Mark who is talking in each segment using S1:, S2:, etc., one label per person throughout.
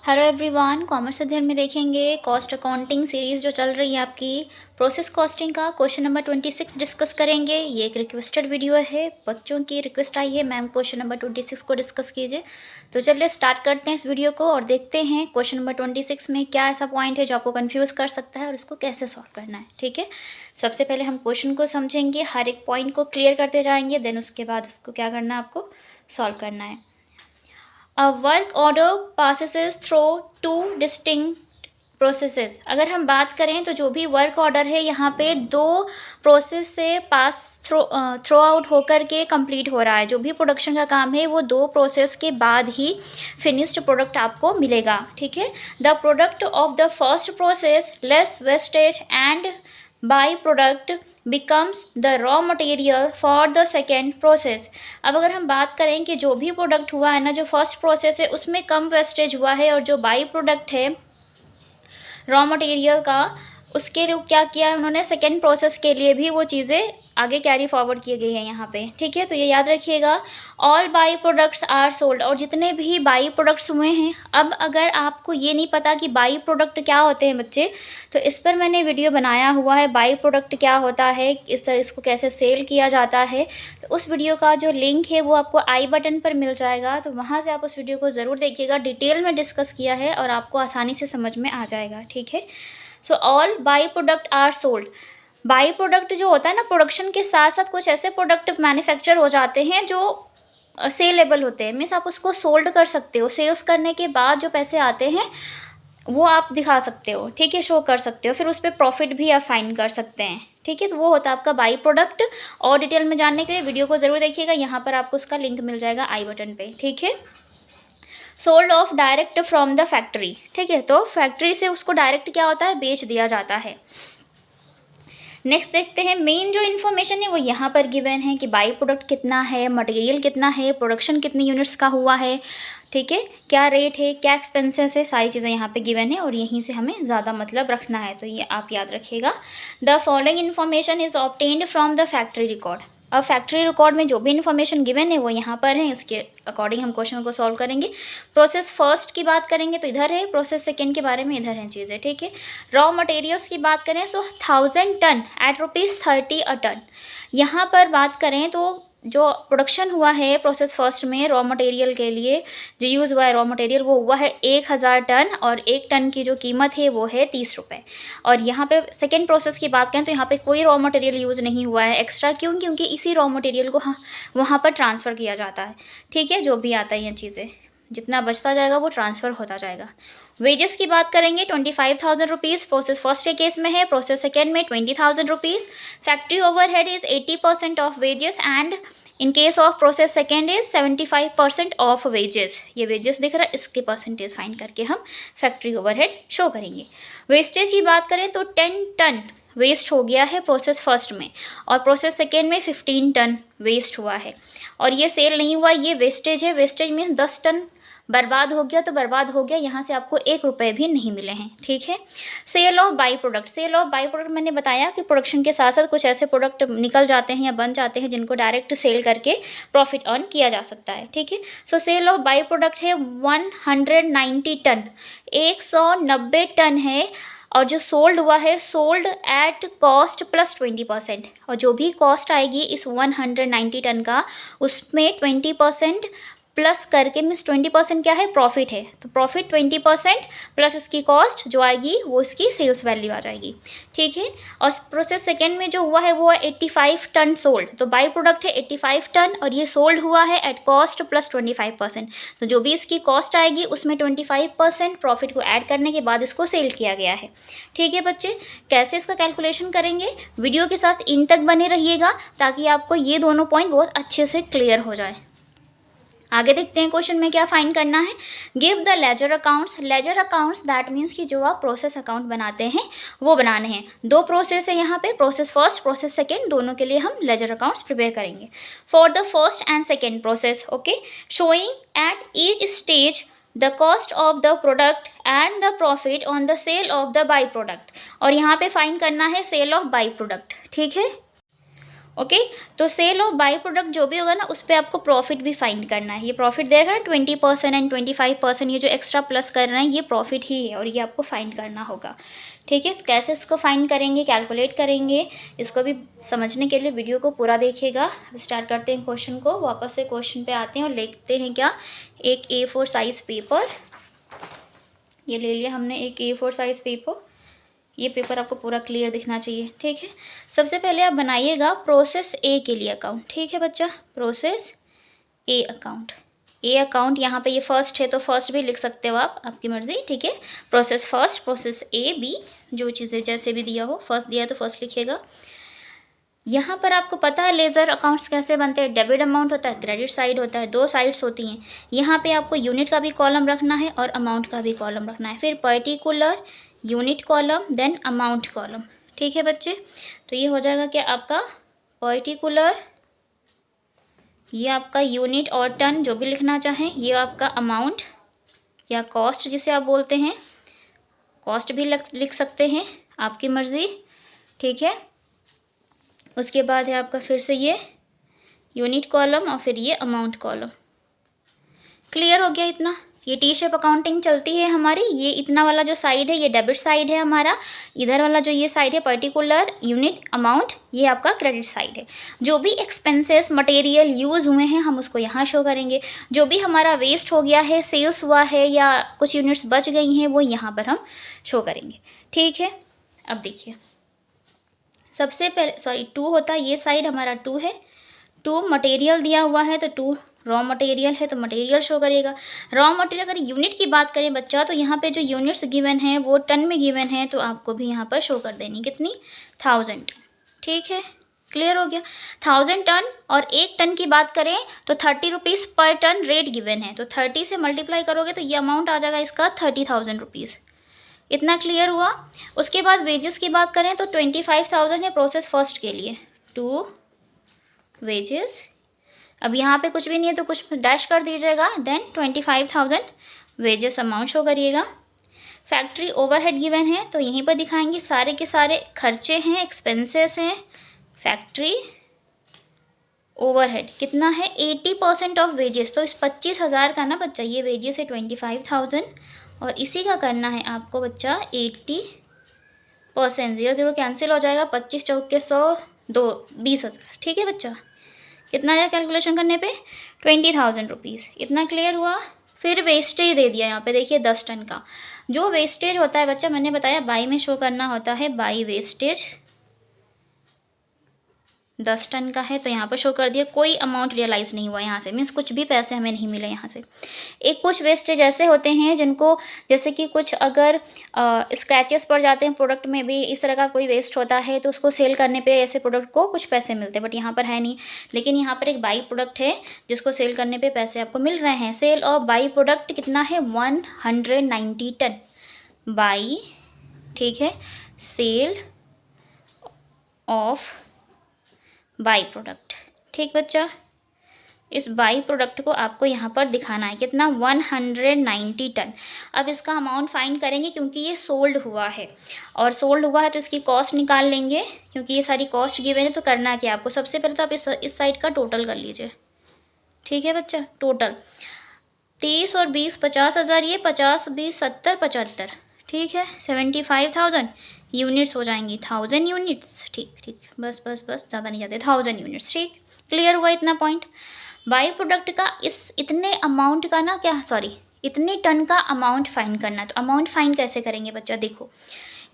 S1: Hello everyone, commerce अध्ययन में देखेंगे कॉस्ट अकाउंटिंग सीरीज़ जो चल रही है आपकी प्रोसेस कॉस्टिंग का क्वेश्चन नंबर 26 डिस्कस करेंगे। ये एक रिक्वेस्टेड वीडियो है, बच्चों की रिक्वेस्ट आई है मैम क्वेश्चन नंबर 26 को डिस्कस कीजिए। तो चलिए स्टार्ट करते हैं इस वीडियो को और देखते हैं क्वेश्चन नंबर 26 में क्या ऐसा पॉइंट है जो आपको कन्फ्यूज़ कर सकता है और इसको कैसे सॉल्व करना है। ठीक है, सबसे पहले हम क्वेश्चन को समझेंगे, हर एक पॉइंट को क्लियर करते जाएंगे, देन उसके बाद उसको क्या करना है, आपको सॉल्व करना है। A work order passes through two distinct processes. अगर हम बात करें तो जो भी वर्क ऑर्डर है यहाँ पे दो प्रोसेस से पास थ्रो आउट होकर के कंप्लीट हो रहा है। जो भी प्रोडक्शन का काम है वो दो प्रोसेस के बाद ही फिनिश्ड प्रोडक्ट आपको मिलेगा। ठीक है, the product of the first process less wastage and by product becomes the raw material for the second process. अब अगर हम बात करें कि जो भी प्रोडक्ट हुआ है ना, जो फर्स्ट प्रोसेस है उसमें कम वेस्टेज हुआ है और जो बाई प्रोडक्ट है रॉ मटेरियल का, उसके लिए क्या किया है उन्होंने, सेकेंड प्रोसेस के लिए भी वो चीज़ें आगे कैरी फॉरवर्ड की गई है यहाँ पे। ठीक है, तो ये याद रखिएगा, all by products are sold, और जितने भी बाई प्रोडक्ट्स हुए हैं। अब अगर आपको ये नहीं पता कि बाई प्रोडक्ट क्या होते हैं बच्चे, तो इस पर मैंने वीडियो बनाया हुआ है, बाई प्रोडक्ट क्या होता है, इस तरह इसको कैसे सेल किया जाता है। तो उस वीडियो का जो लिंक है वो आपको आई बटन पर मिल जाएगा, तो वहाँ से आप उस वीडियो को ज़रूर देखिएगा। डिटेल में डिस्कस किया है और आपको आसानी से समझ में आ जाएगा। ठीक है, so all by product are sold. By product जो होता है ना, प्रोडक्शन के साथ साथ कुछ ऐसे प्रोडक्ट मैन्युफैक्चर हो जाते हैं जो सेलेबल होते हैं, मीन्स आप उसको सोल्ड कर सकते हो। सेल्स करने के बाद जो पैसे आते हैं वो आप दिखा सकते हो। ठीक है, शो कर सकते हो, फिर उस पर प्रॉफिट भी आप फाइन कर सकते हैं। ठीक है, तो वो होता है आपका बाई प्रोडक्ट। और डिटेल में जानने के लिए वीडियो को ज़रूर देखिएगा, यहाँ पर आपको उसका लिंक मिल जाएगा आई बटन पे। ठीक है, sold off direct from the factory. ठीक है, तो फैक्ट्री से उसको डायरेक्ट क्या होता है, बेच दिया जाता है। नेक्स्ट देखते हैं, मेन जो इन्फॉर्मेशन है वो यहाँ पर गिवन है कि बाई प्रोडक्ट कितना है, मटेरियल कितना है, प्रोडक्शन कितनी यूनिट्स का हुआ है। ठीक है, क्या रेट है, क्या एक्सपेंसेस है, सारी चीज़ें यहाँ पे गिवन है और यहीं से हमें ज़्यादा मतलब रखना है, तो ये आप याद रखिएगा। The following information is obtained from the factory record. अब फैक्ट्री रिकॉर्ड में जो भी इन्फॉर्मेशन गिवन है वो यहाँ पर है, इसके अकॉर्डिंग हम क्वेश्चन को सॉल्व करेंगे। प्रोसेस फर्स्ट की बात करेंगे तो इधर है, प्रोसेस सेकेंड के बारे में इधर है चीज़ें। ठीक है, रॉ मटेरियल्स की बात करें सो 1000 टन एट ₹30 अ टन। यहाँ पर बात करें तो जो प्रोडक्शन हुआ है प्रोसेस फर्स्ट में रॉ मटेरियल के लिए जो यूज़ हुआ है रॉ मटेरियल वो हुआ है 1000 टन, और 1 टन की जो कीमत है वो है 30 रुपये। और यहाँ पे सेकेंड प्रोसेस की बात करें तो यहाँ पे कोई रॉ मटेरियल यूज़ नहीं हुआ है एक्स्ट्रा, क्यों, क्योंकि इसी रॉ मटेरियल को वहाँ पर ट्रांसफ़र किया जाता है। ठीक है, जो भी आता है ये चीज़ें जितना बचता जाएगा वो ट्रांसफ़र होता जाएगा। वेजेस की बात करेंगे 25,000 रुपीज़ प्रोसेस फर्स्ट के केस में है, प्रोसेस सेकेंड में 20,000 rupees. Factory overhead is 80% of wages and in case of process second is 75% of wages. ये वेजेस दिख रहा है, इसके परसेंटेज फाइन करके हम फैक्ट्री ओवरहेड शो करेंगे। वेस्टेज की बात करें तो 10 टन वेस्ट हो गया है प्रोसेस फर्स्ट में, और प्रोसेस सेकेंड में 15 टन वेस्ट हुआ है, और ये सेल नहीं हुआ, ये वेस्टेज है। वेस्टेज में 10 टन बर्बाद हो गया तो बर्बाद हो गया, यहाँ से आपको 1 रुपये भी नहीं मिले हैं। ठीक है, sale of by product. Sale of by product मैंने बताया कि प्रोडक्शन के साथ साथ कुछ ऐसे प्रोडक्ट निकल जाते हैं या बन जाते हैं जिनको डायरेक्ट सेल करके प्रॉफिट अर्न किया जा सकता है। ठीक है, सो सेल ऑफ बाई प्रोडक्ट है 190 टन, 190 टन है, और जो सोल्ड हुआ है सोल्ड एट कॉस्ट प्लस 20%, और जो भी कॉस्ट आएगी इस 190 टन का उसमें 20% प्लस करके, मीन्स 20% क्या है, प्रॉफिट है, तो प्रॉफिट 20% प्लस इसकी कॉस्ट जो आएगी वो इसकी सेल्स वैल्यू आ जाएगी। ठीक है, और प्रोसेस सेकेंड में जो हुआ है वो है 85 टन सोल्ड, तो बाई प्रोडक्ट है 85 टन और ये सोल्ड हुआ है एट कॉस्ट प्लस 25%, तो जो भी इसकी कॉस्ट आएगी उसमें 25% प्रॉफिट को ऐड करने के बाद इसको सेल किया गया है। ठीक है बच्चे, कैसे इसका कैलकुलेशन करेंगे, वीडियो के साथ इन तक बने रहिएगा ताकि आपको ये दोनों पॉइंट बहुत अच्छे से क्लियर हो जाए। आगे देखते हैं क्वेश्चन में क्या फाइंड करना है। Give the ledger accounts. Ledger accounts that means कि जो आप प्रोसेस अकाउंट बनाते हैं वो बनाने हैं। दो प्रोसेस है यहाँ पे, प्रोसेस फर्स्ट प्रोसेस सेकेंड, दोनों के लिए हम लेजर अकाउंट्स प्रिपेयर करेंगे for the first and second process. Okay, showing at each stage the cost of the product and the profit on the sale of the by product, और यहाँ पे find करना है सेल ऑफ बाई प्रोडक्ट। ठीक है, okay. तो cell of by product जो भी होगा ना, उस पर आपको प्रॉफिट भी फाइंड करना है। ये प्रॉफिट दे रहा है 20% एंड 25%, ये जो एक्स्ट्रा प्लस कर रहे हैं ये प्रॉफिट ही है और ये आपको फाइंड करना होगा। ठीक है, तो कैसे इसको फाइंड करेंगे, कैलकुलेट करेंगे, इसको भी समझने के लिए वीडियो को पूरा देखिएगा। स्टार्ट करते हैं क्वेश्चन को, वापस से क्वेश्चन पे आते हैं और लिखते हैं क्या, एक A4 साइज़ पेपर, ये ले लिया हमने एक A4 साइज़ पेपर। ये पेपर आपको पूरा क्लियर दिखना चाहिए। ठीक है, सबसे पहले आप बनाइएगा प्रोसेस ए के लिए अकाउंट। ठीक है बच्चा, प्रोसेस ए अकाउंट, ए अकाउंट यहाँ पे ये फर्स्ट है तो फर्स्ट भी लिख सकते हो आप, आपकी मर्ज़ी। ठीक है, process first, process A B, जो चीज़ें जैसे भी दिया हो, फर्स्ट दिया है तो फर्स्ट लिखिएगा। यहाँ पर आपको पता है लेज़र अकाउंट्स कैसे बनते हैं, डेबिट अमाउंट होता है, क्रेडिट साइड होता है, दो साइड्स होती हैं। यहाँ पे आपको यूनिट का भी कॉलम रखना है और अमाउंट का भी कॉलम रखना है, फिर particular, unit column, then amount column. ठीक है बच्चे, तो ये हो जाएगा क्या आपका पर्टिकुलर, ये आपका यूनिट और टन जो भी लिखना चाहें, ये आपका अमाउंट या कॉस्ट जिसे आप बोलते हैं, कॉस्ट भी लिख सकते हैं, आपकी मर्ज़ी। ठीक है, उसके बाद है आपका फिर से ये यूनिट कॉलम और फिर ये अमाउंट कॉलम। क्लियर हो गया इतना। ये टी शेप अकाउंटिंग चलती है हमारी। ये इतना वाला जो साइड है ये डेबिट साइड है हमारा, इधर वाला जो ये साइड है पर्टिकुलर, यूनिट, अमाउंट, ये आपका क्रेडिट साइड है। जो भी एक्सपेंसेस मटेरियल यूज़ हुए हैं हम उसको यहाँ शो करेंगे, जो भी हमारा वेस्ट हो गया है, सेल्स हुआ है या कुछ यूनिट्स बच गई हैं वो यहाँ पर हम शो करेंगे। ठीक है, अब देखिए सबसे पहले 2 होता है, ये साइड हमारा 2 है, 2 मटेरियल दिया हुआ है तो 2 रॉ मटेरियल है तो मटेरियल शो करेगा। रॉ मटेरियल अगर यूनिट की बात करें बच्चा, तो यहाँ पे जो यूनिट्स गिवन है वो टन में गिवन है, तो आपको भी यहाँ पर शो कर देनी कितनी, 1000 टन। ठीक है, क्लियर हो गया। 1000 टन और 1 टन की बात करें तो 30 रुपीज़ पर टन रेट गिवन है, तो 30 से मल्टीप्लाई करोगे तो ये अमाउंट आ जाएगा इसका 30,000 रुपीज़। इतना क्लियर हुआ। उसके बाद वेजेस की बात करें तो 25,000 है प्रोसेस फर्स्ट के लिए, 2 वेजेस। अब यहाँ पे कुछ भी नहीं है तो कुछ डैश कर दीजिएगा, देन 25,000 वेजेस अमाउंट शो करिएगा। फैक्ट्री ओवरहेड गिवन है तो यहीं पर दिखाएंगे, सारे के सारे खर्चे हैं, एक्सपेंसेस हैं। फैक्ट्री ओवरहेड कितना है, 80% ऑफ वेजेस, तो इस 25,000 का ना बच्चा ये वेजेस है 25,000 और इसी का करना है आपको बच्चा 80%, 0 0 कैंसिल हो जाएगा, 25 चौके 100, 2 20,000। ठीक है बच्चा, कितना आया कैलकुलेशन करने पे, 20,000 रुपीज़। इतना क्लियर हुआ। फिर वेस्टेज दे दिया यहाँ पे देखिए 10 टन का। जो वेस्टेज होता है बच्चा मैंने बताया बाई में शो करना होता है, बाई वेस्टेज 10 टन का है तो यहाँ पर शो कर दिया। कोई अमाउंट रियलाइज़ नहीं हुआ यहाँ से, मीन्स कुछ भी पैसे हमें नहीं मिले यहाँ से। एक कुछ वेस्टेज ऐसे होते हैं जिनको, जैसे कि कुछ अगर स्क्रैचेस पड़ जाते हैं प्रोडक्ट में भी, इस तरह का कोई वेस्ट होता है तो उसको सेल करने पे ऐसे प्रोडक्ट को कुछ पैसे मिलते हैं, बट यहाँ पर है नहीं। लेकिन यहाँ पर एक बाई प्रोडक्ट है जिसको सेल करने पर पैसे आपको मिल रहे हैं। सेल ऑफ बाई प्रोडक्ट कितना है, 190 टन बाई। ठीक है, सेल ऑफ बाई प्रोडक्ट। ठीक बच्चा, इस बाई प्रोडक्ट को आपको यहाँ पर दिखाना है कितना, 190 टन। अब इसका अमाउंट फाइंड करेंगे क्योंकि ये सोल्ड हुआ है, और सोल्ड हुआ है तो इसकी कॉस्ट निकाल लेंगे क्योंकि ये सारी कॉस्ट गिवन है। तो करना क्या आपको, सबसे पहले तो आप इस साइड का टोटल कर लीजिए। ठीक है बच्चा, टोटल 30 और 20 50,000, ये 50 20 70 75। ठीक है, 75,000 यूनिट्स हो जाएंगी, 1000 यूनिट्स। ठीक ठीक, बस बस बस, ज़्यादा नहीं जाते, 1000 यूनिट्स। ठीक, क्लियर हुआ इतना पॉइंट। बाई प्रोडक्ट का इतने अमाउंट का ना, क्या सॉरी, इतने टन का अमाउंट फाइंड करना है। तो अमाउंट फाइंड कैसे करेंगे बच्चा, देखो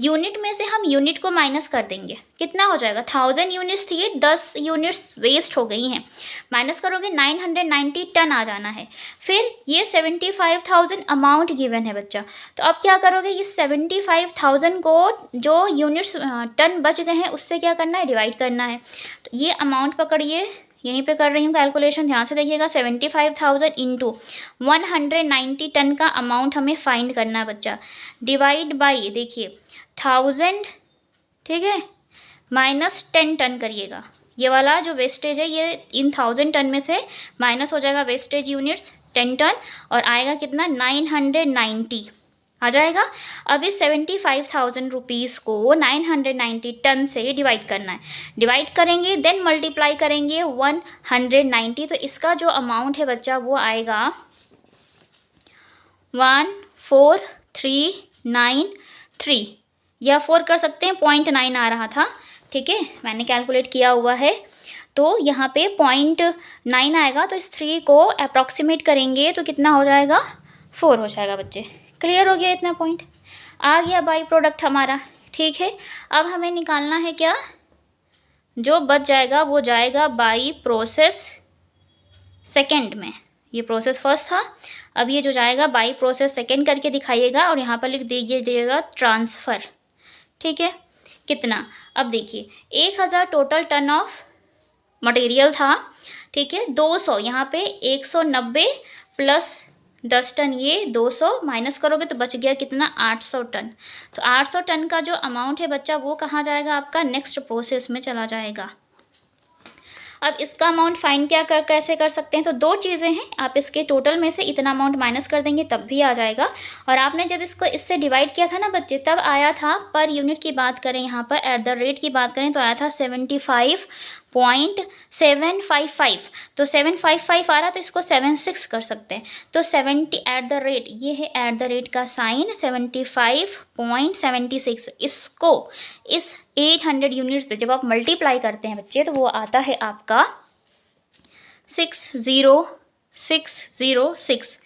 S1: यूनिट में से हम यूनिट को माइनस कर देंगे, कितना हो जाएगा, 1000 यूनिट्स थी, 10 यूनिट्स वेस्ट हो गई हैं, माइनस करोगे 990 टन आ जाना है। फिर ये 75,000 अमाउंट गिवन है बच्चा, तो अब क्या करोगे, ये 75,000 को जो यूनिट्स टन बच गए हैं उससे क्या करना है, डिवाइड करना है। तो ये अमाउंट पकड़िए, यहीं पे कर रही हूँ कैलकुलेशन, ध्यान से देखिएगा। 75,000 इंटू 190 टन का अमाउंट हमें फाइंड करना है बच्चा, डिवाइड बाई देखिए 1000, ठीक है, माइनस 10 टन करिएगा। ये वाला जो वेस्टेज है ये इन 1000 टन में से माइनस हो जाएगा वेस्टेज यूनिट्स 10 टन, और आएगा कितना, 990 आ जाएगा। अब इस 75,000 रुपीज़ को 990 टन से डिवाइड करना है। डिवाइड करेंगे देन मल्टीप्लाई करेंगे 190, तो इसका जो अमाउंट है बच्चा वो आएगा 14393, या 4 कर सकते हैं, 0.9 आ रहा था, ठीक है, मैंने कैलकुलेट किया हुआ है। तो यहाँ पे 0.9 आएगा, तो इस 3 को अप्रॉक्सीमेट करेंगे तो कितना हो जाएगा, 4 हो जाएगा बच्चे। क्लियर हो गया, इतना पॉइंट आ गया बाई प्रोडक्ट हमारा, ठीक है। अब हमें निकालना है क्या, जो बच जाएगा वो जाएगा बाई प्रोसेस सेकंड में। ये प्रोसेस फर्स्ट था, अब ये जो जाएगा बाई प्रोसेस सेकंड करके दिखाइएगा और यहाँ पर लिख दीजिएगा ट्रांसफ़र, ठीक है। कितना, अब देखिए 1000 टोटल टन ऑफ मटेरियल था, ठीक है। 200 यहाँ पे 190 प्लस 10 टन, ये 200 माइनस करोगे तो बच गया कितना, 800 टन। तो 800 टन का जो अमाउंट है बच्चा वो कहाँ जाएगा, आपका नेक्स्ट प्रोसेस में चला जाएगा। अब इसका अमाउंट फाइंड कैसे कर सकते हैं, तो दो चीज़ें हैं, आप इसके टोटल में से इतना अमाउंट माइनस कर देंगे तब भी आ जाएगा। और आपने जब इसको इससे डिवाइड किया था ना बच्चे, तब आया था पर यूनिट की बात करें, यहाँ पर एट द रेट की बात करें तो आया था 75.755, तो 755 आ रहा, तो इसको 76 कर सकते हैं। तो 70 एट द रेट, ये है एट द रेट का साइन, 75.76, इसको इस 800 यूनिट्स से जब आप मल्टीप्लाई करते हैं बच्चे तो वो आता है आपका 60606।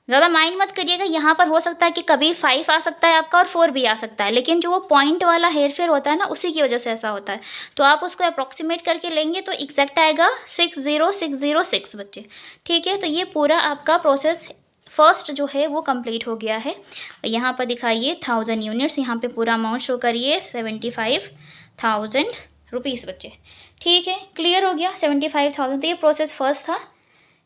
S1: ज़्यादा माइंड मत करिएगा, यहाँ पर हो सकता है कि कभी 5 आ सकता है आपका और 4 भी आ सकता है, लेकिन जो वो पॉइंट वाला हेर फेर होता है ना, उसी की वजह से ऐसा होता है। तो आप उसको अप्रॉक्सीमेट करके लेंगे तो एग्जैक्ट आएगा 60606 बच्चे, ठीक है। तो ये पूरा आपका प्रोसेस फर्स्ट जो है वो कंप्लीट हो गया है। यहाँ पर दिखाइए 1000 यूनिट्स, यहाँ पे पूरा अमाउंट शो करिए 75,000 रुपीज़ बच्चे, ठीक है। क्लियर हो गया 75,000, तो ये प्रोसेस फर्स्ट था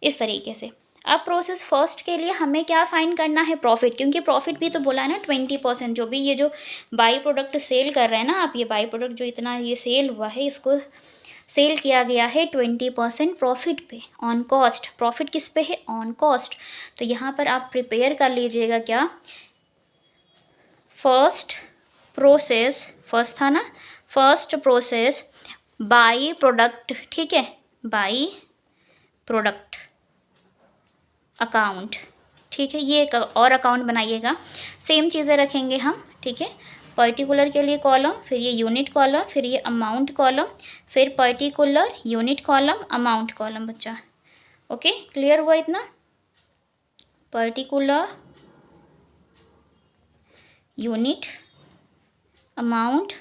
S1: इस तरीके से। अब प्रोसेस फर्स्ट के लिए हमें क्या फाइंड करना है, प्रॉफिट, क्योंकि प्रॉफिट भी तो बोला है ना 20%, जो भी ये जो बाई प्रोडक्ट सेल कर रहे हैं ना आप, ये बाई प्रोडक्ट जो इतना ये सेल हुआ है, इसको सेल किया गया है 20% प्रॉफिट पे, ऑन कॉस्ट। प्रॉफिट किस पे है, ऑन कॉस्ट। तो यहाँ पर आप प्रिपेयर कर लीजिएगा क्या, फर्स्ट प्रोसेस, फर्स्ट था ना, फर्स्ट प्रोसेस बाई प्रोडक्ट, ठीक है, बाई प्रोडक्ट अकाउंट, ठीक है। ये एक और अकाउंट बनाइएगा, सेम चीज़ें रखेंगे हम, ठीक है। पर्टिकुलर के लिए कॉलम, फिर ये यूनिट कॉलम, फिर ये अमाउंट कॉलम, फिर particular, unit column, amount column बच्चा, ओके। क्लियर हुआ इतना, पर्टिकुलर, यूनिट, अमाउंट,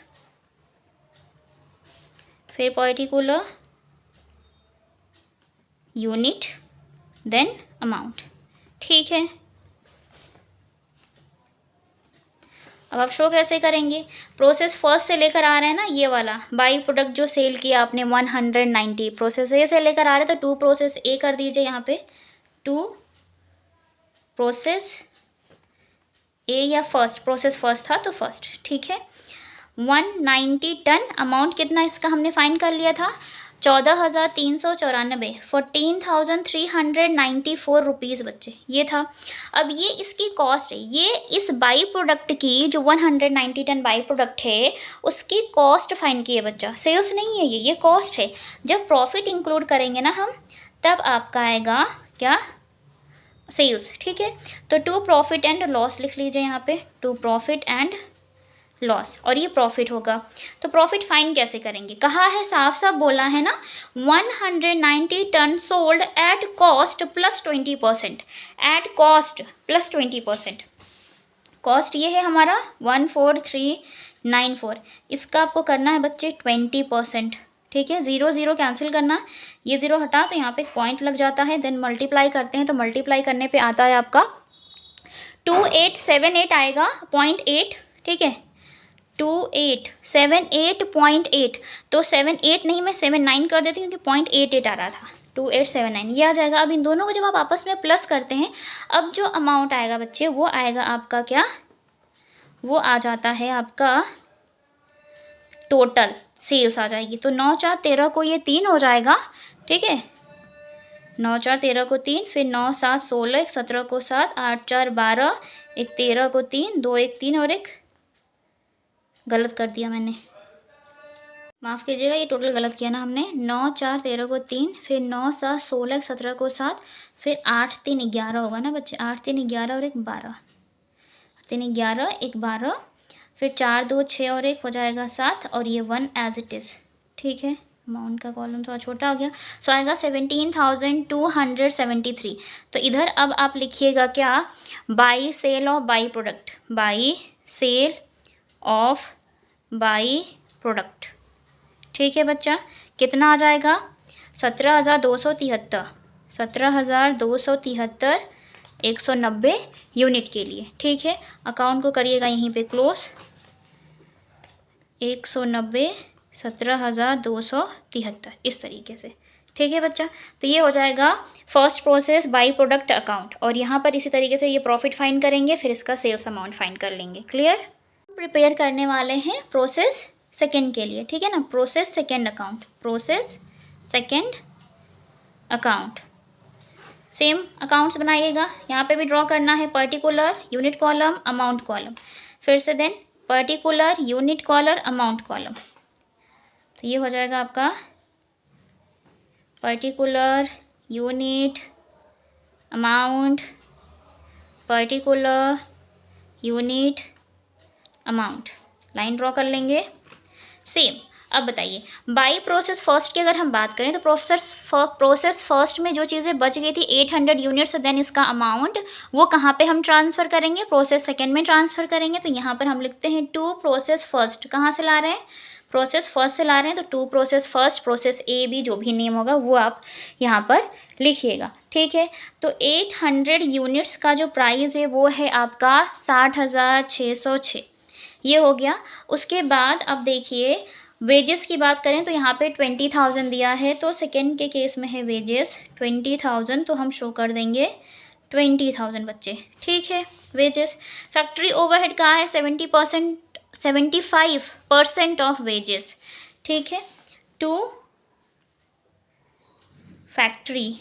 S1: फिर पर्टिकुलर, यूनिट, देन अमाउंट, ठीक है। अब आप शो कैसे करेंगे, प्रोसेस फर्स्ट से लेकर आ रहे हैं ना, ये वाला बाई प्रोडक्ट जो सेल किया आपने 190, प्रोसेस ए से लेकर आ रहे हैं, तो 2 प्रोसेस ए कर दीजिए यहाँ पे, 2 प्रोसेस ए, या फर्स्ट प्रोसेस फर्स्ट था तो फर्स्ट, ठीक है। 190 टन, अमाउंट कितना इसका हमने फाइंड कर लिया था, 14,394, 14,394 रुपीज़ बच्चे, ये था। अब ये इसकी कॉस्ट है, ये इस बाई प्रोडक्ट की जो 190 टन बाई प्रोडक्ट है उसकी कॉस्ट फाइंड की है बच्चा, सेल्स नहीं है ये कॉस्ट है। जब प्रॉफिट इंक्लूड करेंगे ना हम, तब आपका आएगा क्या, सेल्स, ठीक है। तो टू प्रॉफिट एंड लॉस लिख लीजिए यहाँ पे, टू प्रॉफिट एंड लॉस, और ये प्रॉफिट होगा। तो प्रॉफिट फाइंड कैसे करेंगे, कहा है, साफ साफ बोला है ना, 190 ton sold at cost plus 20%, at cost plus 20%। Cost ये है हमारा 14394, इसका आपको करना है बच्चे 20%, ठीक है। 0 0 कैंसिल करना, ये 0 हटा तो यहाँ पे एक पॉइंट लग जाता है, देन मल्टीप्लाई करते हैं, तो मल्टीप्लाई करने पे आता है आपका 2878 आएगा, 0.8, ठीक है, 2878.8, तो 78 नहीं, मैं 79 कर देती हूँ क्योंकि 0.88 आ रहा था, 2879 ये आ जाएगा। अब इन दोनों को जब आप आपस में प्लस करते हैं, अब जो अमाउंट आएगा बच्चे वो आएगा आपका क्या, वो आ जाता है आपका टोटल सेल्स आ जाएगी। तो 9 4 13 को ये 3 हो जाएगा, ठीक है, 9 4 13 को 3, फिर 9 7 16, एक 17 को 7, 8 4 12, एक 13 को 3, 2 1 3 और एक गलत कर दिया मैंने, माफ़ कीजिएगा, ये टोटल गलत किया ना हमने। 9 4 13 को 3, फिर 9 7 16, एक 17 को 7, फिर 8 3 11 होगा ना बच्चे, 8 3 11 और एक 12, 3 11 एक 12, फिर 4 2 6 और एक हो जाएगा 7 और ये 1 एज इट इज़। ठीक है, अमाउंट का कॉलम थोड़ा छोटा हो गया, सो आएगा 17,273। तो इधर अब आप लिखिएगा क्या, by sale of by product, by sale of by product. ठीक है बच्चा, कितना आ जाएगा, 17,273, 17,273 190 यूनिट के लिए। ठीक है, अकाउंट को करिएगा यहीं पे क्लोज, 190 17,273 इस तरीके से। ठीक है बच्चा, तो ये हो जाएगा first process by product account, और यहाँ पर इसी तरीके से ये प्रॉफिट फाइंड करेंगे, फिर इसका सेल्स अमाउंट फाइंड कर लेंगे। क्लियर, प्रिपेयर करने वाले हैं प्रोसेस सेकेंड के लिए। ठीक है ना, process second account, process second account, same accounts बनाइएगा, यहाँ पे भी ड्रॉ करना है, particular unit column amount column, फिर से then particular unit column amount column. तो ये हो जाएगा आपका particular unit amount, particular unit amount, line draw कर लेंगे सेम। अब बताइए, बाई प्रोसेस फर्स्ट की अगर हम बात करें तो प्रोसेस फर्स्ट में जो चीज़ें बच गई थी 800 यूनिट्स, देन इसका अमाउंट वो कहाँ पे हम ट्रांसफ़र करेंगे, प्रोसेस सेकेंड में ट्रांसफ़र करेंगे। तो यहाँ पर हम लिखते हैं टू प्रोसेस फर्स्ट, कहाँ से ला रहे हैं, प्रोसेस फर्स्ट से ला रहे हैं, तो to process first, process A B जो भी नेम होगा वो आप यहाँ पर लिखिएगा। ठीक है, तो 800 यूनिट्स का जो प्राइस है वो है आपका 60,606, ये हो गया। उसके बाद अब देखिए वेजेस की बात करें तो यहाँ पे 20,000 दिया है, तो सेकेंड के केस में है वेजेस 20,000, तो हम शो कर देंगे 20,000 बच्चे। ठीक है, वेजेस। फैक्ट्री ओवरहेड कहाँ है, 75% ऑफ वेजेस। ठीक है, टू फैक्ट्री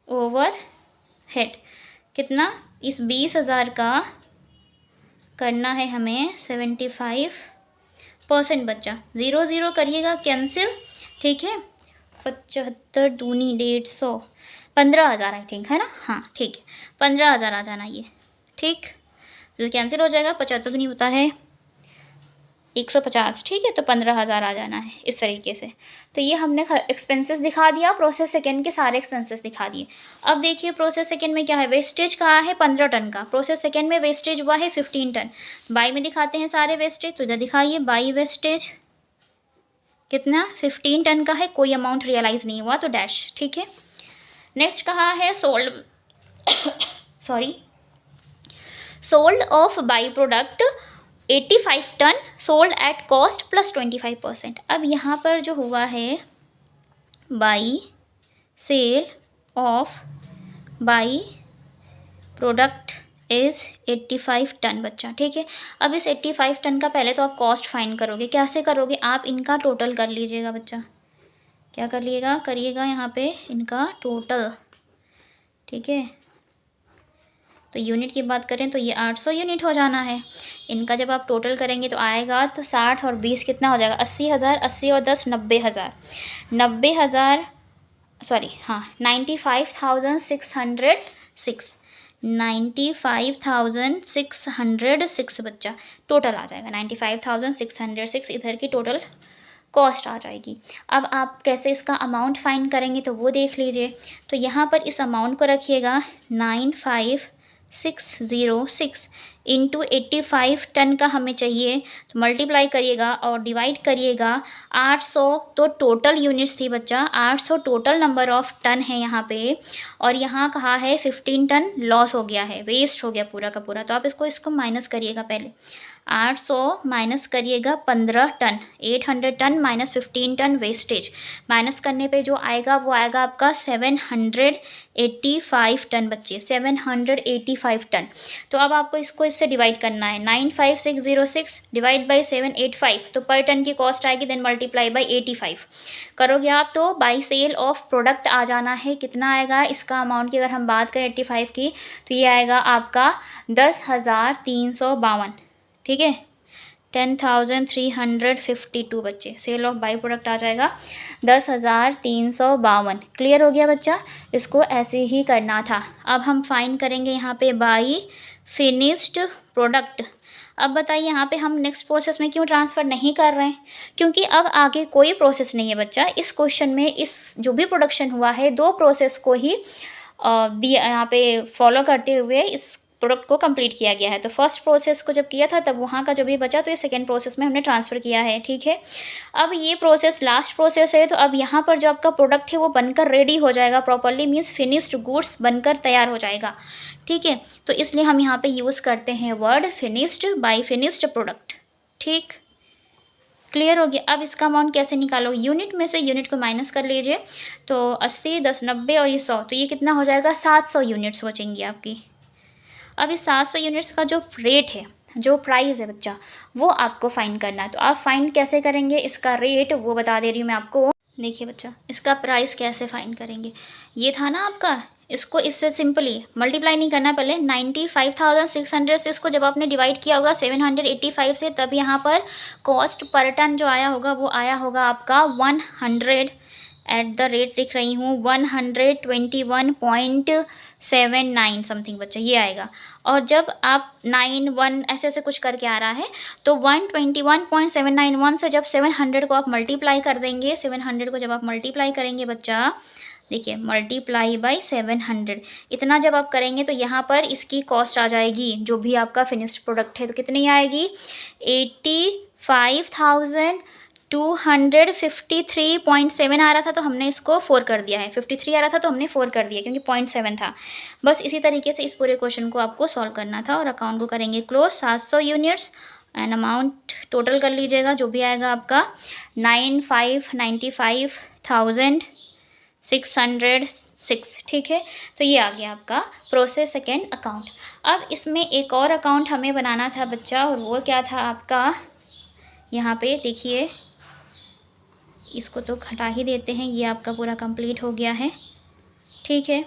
S1: ओवरहेड कितना, इस 20,000 का करना है हमें 75% बच्चा, 0 0 करिएगा कैंसिल। ठीक है, 75 दूनी 150, 15,000 आई थिंक है ना, हाँ ठीक है, 15,000 आ जाना ये। ठीक, तो कैंसिल हो जाएगा, 75 दूनी होता है 150। ठीक है, तो 15,000 आ जाना है इस तरीके से। तो ये हमने एक्सपेंसेस दिखा दिया, प्रोसेस सेकेंड के सारे एक्सपेंसेस दिखा दिए। अब देखिए प्रोसेस सेकेंड में क्या है, वेस्टेज कहाँ है 15 टन का, प्रोसेस सेकेंड में वेस्टेज हुआ है 15 टन। बाई में दिखाते हैं सारे वेस्टेज, तो इधर दिखाइए बाई वेस्टेज कितना 15 टन का है, कोई अमाउंट रियलाइज़ नहीं हुआ तो डैश। ठीक है, नेक्स्ट कहाँ है sold sorry sold of by product 85 ton, sold at cost plus 25%। अब यहाँ पर जो हुआ है by sale of by product is 85 ton बच्चा। ठीक है, अब इस 85 टन का पहले तो आप कॉस्ट फाइंड करोगे, कैसे करोगे, आप इनका टोटल कर लीजिएगा बच्चा, क्या कर लीजिएगा, करिएगा यहाँ पे इनका टोटल। ठीक है, तो यूनिट की बात करें तो ये 800 यूनिट हो जाना है, इनका जब आप टोटल करेंगे तो आएगा तो 60 और 20 कितना हो जाएगा, 80,000, 80 और 10 90,000, 90,000 सॉरी हाँ 95,606, 95,606 बच्चा टोटल आ जाएगा, 95,606 इधर की टोटल कॉस्ट आ जाएगी। अब आप कैसे इसका अमाउंट फाइंड करेंगे तो वो देख लीजिए। तो यहाँ पर इस अमाउंट को रखिएगा 95,606 इंटू 85 टन का हमें चाहिए, तो मल्टीप्लाई करिएगा और डिवाइड करिएगा 800, तो टोटल यूनिट्स थी बच्चा 800 टोटल नंबर ऑफ टन है यहाँ पे, और यहाँ कहा है 15 टन लॉस हो गया है, वेस्ट हो गया पूरा का पूरा। तो आप इसको माइनस करिएगा, पहले 800 माइनस करिएगा 15 ton, 800 ton minus 15 ton wastage, minus करने पे जो आएगा वो आएगा आपका 785 टन बच्चे, 785 टन। तो अब आपको इसको किससे डिवाइड करना है, 95606 डिवाइड बाई 785, तो पर टन की कॉस्ट आएगी, देन मल्टीप्लाई बाई 85 करोगे आप तो बाई सेल ऑफ प्रोडक्ट आ जाना है। कितना आएगा इसका अमाउंट की अगर हम बात करें 85 की, तो ये आएगा आपका 10,352, ठीक है, 10,352 बच्चे, सेल ऑफ बाई प्रोडक्ट आ जाएगा 10,352। क्लियर हो गया बच्चा, इसको ऐसे ही करना था। अब हम फाइंड करेंगे यहाँ पे बाई फिनिश्ड प्रोडक्ट। अब बताइए यहाँ पे हम नेक्स्ट प्रोसेस में क्यों ट्रांसफ़र नहीं कर रहे हैं, क्योंकि अब आगे कोई प्रोसेस नहीं है बच्चा। इस क्वेश्चन में इस जो भी प्रोडक्शन हुआ है 2 प्रोसेस को ही दिया यहाँ पे फॉलो करते हुए इस प्रोडक्ट को कंप्लीट किया गया है। तो फर्स्ट प्रोसेस को जब किया था तब वहाँ का जो भी बचा तो ये सेकेंड प्रोसेस में हमने ट्रांसफ़र किया है, ठीक है। अब ये प्रोसेस लास्ट प्रोसेस है, तो अब यहाँ पर जो आपका प्रोडक्ट है वो बनकर रेडी हो जाएगा प्रॉपरली, मीन्स फिनिश्ड गुड्स बनकर तैयार हो जाएगा, ठीक है। तो इसलिए हम यहाँ पे यूज़ करते हैं word finished by finished product, ठीक। क्लियर हो गया। अब इसका अमाउंट कैसे निकालोगे, यूनिट में से यूनिट को माइनस कर लीजिए, तो 80, 10, 90 और ये 100, तो ये कितना हो जाएगा, 700 यूनिट्स बचेंगी आपकी। अब इस 700 यूनिट्स का जो रेट है, जो प्राइस है बच्चा, वो आपको फाइंड करना है। तो आप फाइंड कैसे करेंगे, इसका रेट वो बता दे रही हूँ मैं आपको। देखिए बच्चा, इसका प्राइस कैसे फाइंड करेंगे, ये था ना आपका, इसको इससे सिंपली मल्टीप्लाई नहीं करना, पहले 95,600 से इसको जब आपने डिवाइड किया होगा 785 से, तब यहाँ पर कॉस्ट पर टन जो आया होगा वो आया होगा आपका 100, एट द रेट लिख रही हूँ 121.79 समथिंग बच्चा, ये आएगा। और जब आप 91 ऐसे ऐसे कुछ करके आ रहा है, तो 121.791 से जब 700 को आप मल्टीप्लाई कर देंगे, 700 को जब आप मल्टीप्लाई करेंगे बच्चा, देखिए मल्टीप्लाई बाई 700, इतना जब आप करेंगे तो यहाँ पर इसकी कॉस्ट आ जाएगी, जो भी आपका फिनिश्ड प्रोडक्ट है, तो कितनी आएगी, 85,253.7 आ रहा था, तो हमने इसको 4 कर दिया है। 53 आ रहा था तो हमने 4 कर दिया, क्योंकि 0.7 था। बस इसी तरीके से इस पूरे क्वेश्चन को आपको सॉल्व करना था। और अकाउंट को करेंगे close, 700 units and amount total कर लीजिएगा, जो भी आएगा आपका 9,95,606, ठीक है। तो ये आ गया आपका प्रोसेस सेकेंड अकाउंट। अब इसमें एक और अकाउंट हमें बनाना था बच्चा, और वो क्या था आपका, यहाँ पे देखिए, इसको तो हटा ही देते हैं, ये आपका पूरा कंप्लीट हो गया है, ठीक है।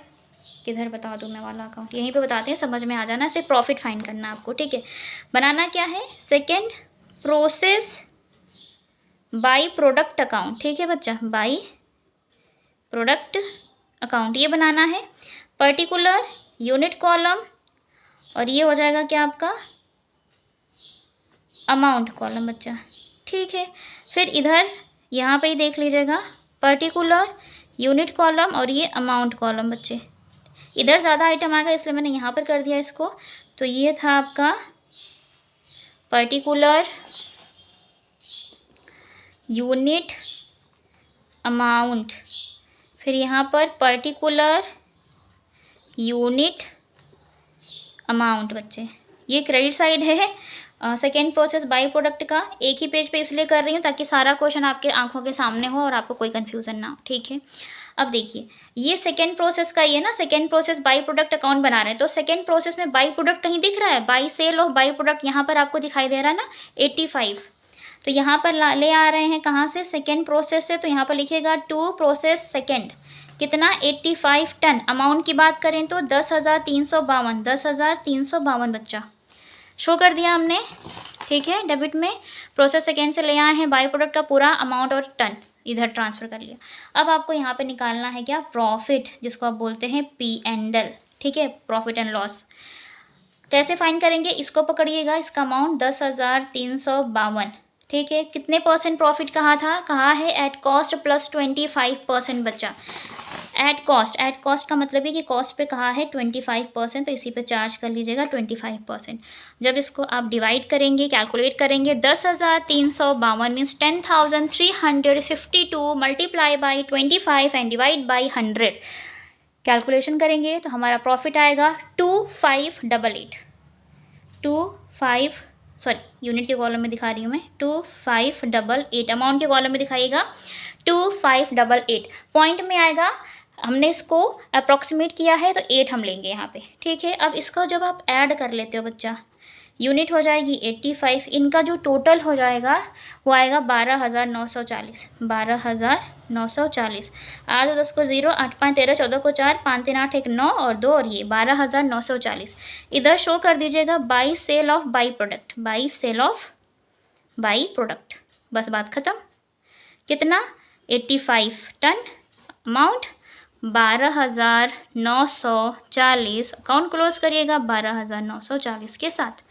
S1: किधर बता दूँ मैं वाला अकाउंट, यहीं पे बताते हैं, समझ में आ जाना, सिर्फ प्रॉफिट फाइंड करना आपको, ठीक है। बनाना क्या है, second process by product account, ठीक है बच्चा, बाई प्रोडक्ट अकाउंट ये बनाना है। पर्टिकुलर यूनिट कॉलम, और ये हो जाएगा क्या आपका, अमाउंट कॉलम बच्चा, ठीक है। फिर इधर यहाँ पे ही देख लीजिएगा, पर्टिकुलर यूनिट कॉलम और ये अमाउंट कॉलम बच्चे। इधर ज़्यादा आइटम आ गया इसलिए मैंने यहाँ पर कर दिया इसको। तो ये था आपका पर्टिकुलर यूनिट अमाउंट, फिर यहाँ पर पर्टिकुलर यूनिट अमाउंट बच्चे। ये क्रेडिट साइड है सेकेंड प्रोसेस बाई प्रोडक्ट का। एक ही पेज पे इसलिए कर रही हूँ ताकि सारा क्वेश्चन आपके आंखों के सामने हो और आपको कोई कन्फ्यूज़न ना हो, ठीक है। अब देखिए, ये सेकेंड प्रोसेस का ये ना, second process by product account बना रहे हैं। तो सेकेंड प्रोसेस में बाई प्रोडक्ट कहीं दिख रहा है, by sale of by product यहाँ पर आपको दिखाई दे रहा है ना 85। तो यहाँ पर ले आ रहे हैं कहाँ से, सेकेंड प्रोसेस से। तो यहाँ पर लिखिएगा टू प्रोसेस सेकेंड, कितना 85 टन। अमाउंट की बात करें तो 10,352, 10,352 बच्चा शो कर दिया हमने, ठीक है। डेबिट में प्रोसेस सेकेंड से ले आए हैं बाई प्रोडक्ट का पूरा अमाउंट और टन इधर ट्रांसफ़र कर लिया। अब आपको यहाँ पे निकालना है क्या, प्रॉफिट, जिसको आप बोलते हैं P&L, ठीक है, प्रॉफिट एंड लॉस। कैसे फाइंड करेंगे, इसको पकड़िएगा, इसका अमाउंट 10,352, ठीक है। कितने परसेंट प्रॉफिट कहा है एट कॉस्ट प्लस 25% बच्चा। एट कॉस्ट का मतलब है कि कॉस्ट पे कहा है 25%, तो इसी पे चार्ज कर लीजिएगा 25%। जब इसको आप डिवाइड करेंगे, कैलकुलेट करेंगे, 10,352 means 10,352 multiply by 25 and divide by 100 calculation करेंगे तो हमारा प्रॉफिट आएगा 2588। यूनिट के कॉलम में दिखा रही हूँ मैं, 2588। अमाउंट के कॉलम में दिखाइएगा 2588। पॉइंट में आएगा, हमने इसको अप्रॉक्सीमेट किया है तो 8 हम लेंगे यहाँ पे, ठीक है। अब इसको जब आप ऐड कर लेते हो बच्चा, यूनिट हो जाएगी 85, इनका जो टोटल हो जाएगा वो आएगा 12,940, 12,940। 8 10 को 0, 8 5 13, 14 को 4, 5 3 8 1 9 और 2 और ये 12,940 इधर शो कर दीजिएगा by sale of by product, by sale of by product. बस बात ख़त्म। कितना? 85 टन, अमाउंट 12,940। अकाउंट क्लोज करिएगा 12,940 के साथ।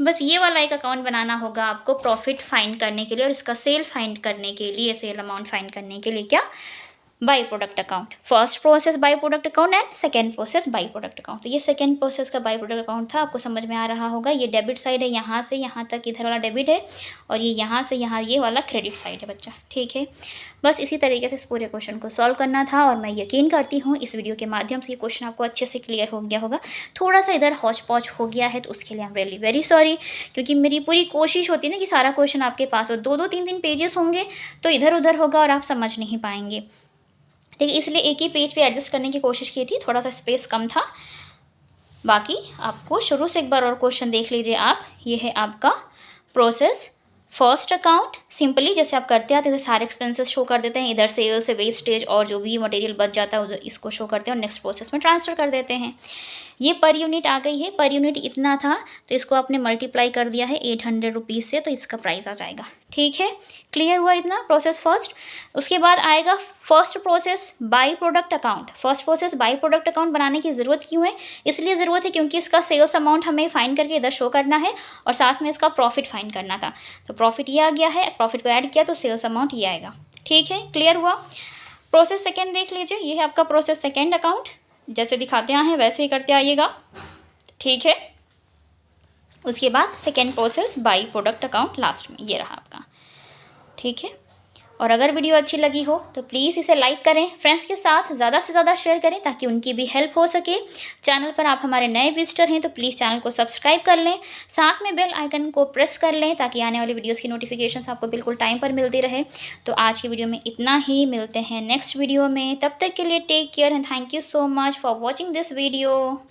S1: बस ये वाला एक अकाउंट बनाना होगा आपको प्रॉफिट फाइंड करने के लिए और इसका सेल फाइंड करने के लिए, सेल अमाउंट फाइंड करने के लिए क्या? By product account. First process by product account and second process by product account. तो ये सेकेंड प्रोसेस का बाई प्रोडक्ट अकाउंट था, आपको समझ में आ रहा होगा। ये डेबिट साइड है, यहाँ से यहाँ तक इधर वाला डेबिट है और ये यहाँ से यहाँ ये वाला क्रेडिट साइड है बच्चा, ठीक है। बस इसी तरीके से इस पूरे क्वेश्चन को सॉल्व करना था और मैं यकीन करती हूँ इस वीडियो के माध्यम से ये क्वेश्चन आपको अच्छे से क्लियर हो गया होगा। थोड़ा सा इधर हौच पौच हो गया है तो उसके लिए I am really very sorry, क्योंकि मेरी पूरी कोशिश होती है ना कि सारा क्वेश्चन आपके पास हो। 2-2 3-3 पेजेस होंगे तो इधर उधर होगा और आप समझ नहीं पाएंगे, ठीक है। इसलिए एक ही पेज पे एडजस्ट करने की कोशिश की थी, थोड़ा सा स्पेस कम था। बाकी आपको शुरू से एक बार और क्वेश्चन देख लीजिए आप। ये है आपका प्रोसेस फर्स्ट अकाउंट। सिंपली जैसे आप करते आते हैं सारे एक्सपेंसेस शो कर देते हैं, इधर सेल से वेस्टेज और जो भी मटेरियल बच जाता है उधर इसको शो करते हैं और नेक्स्ट प्रोसेस में ट्रांसफ़र कर देते हैं। ये पर यूनिट आ गई है, पर यूनिट इतना था तो इसको आपने मल्टीप्लाई कर दिया है 800 रुपीज़ से, तो इसका प्राइस आ जाएगा, ठीक है। क्लियर हुआ इतना प्रोसेस फर्स्ट। उसके बाद आएगा first process by product account. First process by product account बनाने की ज़रूरत क्यों है? इसलिए ज़रूरत है क्योंकि इसका सेल्स अमाउंट हमें फाइंड करके इधर शो करना है और साथ में इसका प्रॉफिट फाइंड करना था। तो प्रॉफिट ये आ गया है, प्रॉफिट को ऐड किया तो सेल्स अमाउंट ये आएगा, ठीक है। क्लियर हुआ। प्रोसेस सेकेंड देख लीजिए, ये है आपका प्रोसेस सेकेंड अकाउंट। जैसे दिखाते हैं वैसे ही करते आइएगा, ठीक है। उसके बाद second process by product account last में ये रहा आपका, ठीक है। और अगर वीडियो अच्छी लगी हो तो प्लीज़ इसे लाइक करें, फ्रेंड्स के साथ ज़्यादा से ज़्यादा शेयर करें ताकि उनकी भी हेल्प हो सके। चैनल पर आप हमारे नए विजिटर हैं तो प्लीज़ चैनल को सब्सक्राइब कर लें, साथ में बेल आइकन को प्रेस कर लें ताकि आने वाली वीडियोस की नोटिफिकेशंस आपको बिल्कुल टाइम पर मिलती रहे। तो आज की वीडियो में इतना ही, मिलते हैं नेक्स्ट वीडियो में। तब तक के लिए take care and thank you so much for watching this video.